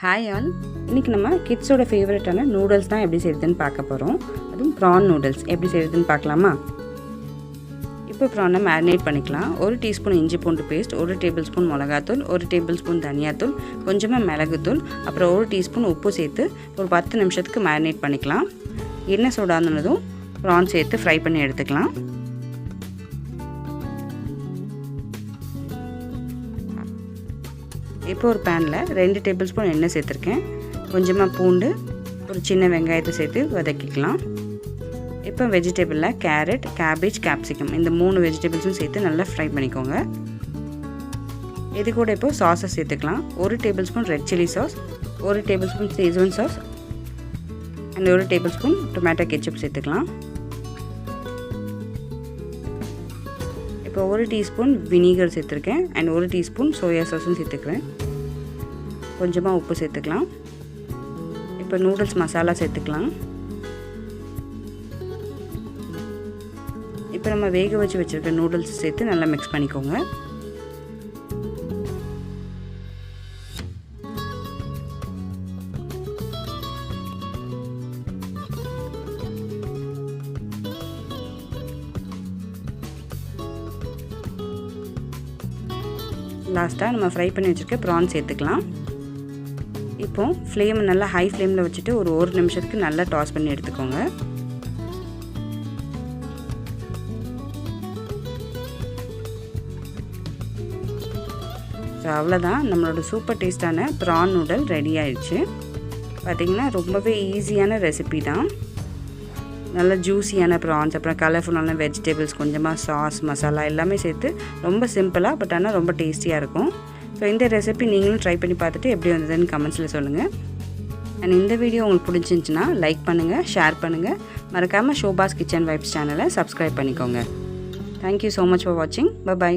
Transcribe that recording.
Hi all, இன்றைக்கி நம்ம கிட்ஸோட ஃபேவரட்டான நூடுல்ஸ் தான் எப்படி செய்கிறதுன்னு பார்க்க போகிறோம். அதுவும் ப்ரான் நூடுல்ஸ் எப்படி செய்கிறதுன்னு பார்க்கலாமா? இப்போ ப்ரானை மேரினேட் பண்ணிக்கலாம். 1 டீஸ்பூன் இஞ்சி பூண்டு பேஸ்ட், 1 டேபிள் ஸ்பூன் மிளகாத்தூள், 1 டேபிள் ஸ்பூன் தனியாத்தூள், கொஞ்சமாக மிளகுத்தூள், அப்புறம் 1 டீஸ்பூன் உப்பு சேர்த்து ஒரு 10 நிமிஷத்துக்கு மேரினேட் பண்ணிக்கலாம். எண்ணெய் சூடானதும் ப்ரான் சேர்த்து ஃப்ரை பண்ணி எடுத்துக்கலாம். இப்போ ஒரு பேனில் 2 டேபிள் ஸ்பூன் எண்ணெய் சேர்த்துருக்கேன். கொஞ்சமாக பூண்டு, ஒரு சின்ன வெங்காயத்தை சேர்த்து வதக்கிக்கலாம். இப்போ வெஜிடபிளில் கேரட், கேபேஜ், கேப்சிகம் இந்த 3 வெஜிடபிள்ஸும் சேர்த்து நல்லா ஃப்ரை பண்ணிக்கோங்க. இது கூட இப்போ சாஸை சேர்த்துக்கலாம். 1 table spoon red chilli sauce, 1 table spoon season sauce and 1 table spoon tomato ketchup சேர்த்துக்கலாம். இப்போ 1 டீஸ்பூன் வினிகர் சேர்த்துருக்கேன் அண்ட் 1 டீஸ்பூன் சோயா சாஸும் சேர்த்துக்கிறேன். கொஞ்சமாக உப்பு சேர்த்துக்கலாம். இப்போ நூடுல்ஸ் மசாலா சேர்த்துக்கலாம். இப்போ நம்ம வேக வச்சு வச்சுருக்க நூடுல்ஸ் சேர்த்து நல்லா மிக்ஸ் பண்ணிக்கோங்க. லாஸ்ட்டாக நம்ம ஃப்ரை பண்ணி வச்சுருக்க ப்ரான் சேர்த்துக்கலாம். இப்போ ஃப்ளேம் நல்லா ஹை ஃப்ளேமில் வச்சுட்டு ஒரு நிமிஷத்துக்கு நல்லா டாஸ் பண்ணி எடுத்துக்கோங்க. ஸோ அவ்வளோதான், நம்மளோட சூப்பர் டேஸ்டான ப்ரான் நூடல் ரெடி ஆயிடுச்சு. பார்த்திங்கன்னா ரொம்பவே ஈஸியான ரெசிபி தான். நல்ல ஜூஸியான ப்ரான்ஸ், அப்புறம் கலர்ஃபுல்லான வெஜிடபிள்ஸ், கொஞ்சமாக சாஸ், மசாலா எல்லாமே சேர்த்து ரொம்ப சிம்பிளாக பட் ஆனால் ரொம்ப டேஸ்டியாக இருக்கும். ஸோ இந்த ரெசிபி நீங்களும் ட்ரை பண்ணி பார்த்துட்டு எப்படி வந்ததுன்னு கமெண்ட்ஸில் சொல்லுங்கள். அண்ட் இந்த வீடியோ உங்களுக்கு பிடிச்சிருந்துச்சின்னா லைக் பண்ணுங்கள், ஷேர் பண்ணுங்கள். மறக்காமல் ஷோபாஸ் கிச்சன் வைப்ஸ் சேனலை சப்ஸ்கிரைப் பண்ணிக்கோங்க. தேங்க்யூ ஸோ மச் ஃபார் வாட்சிங். பை.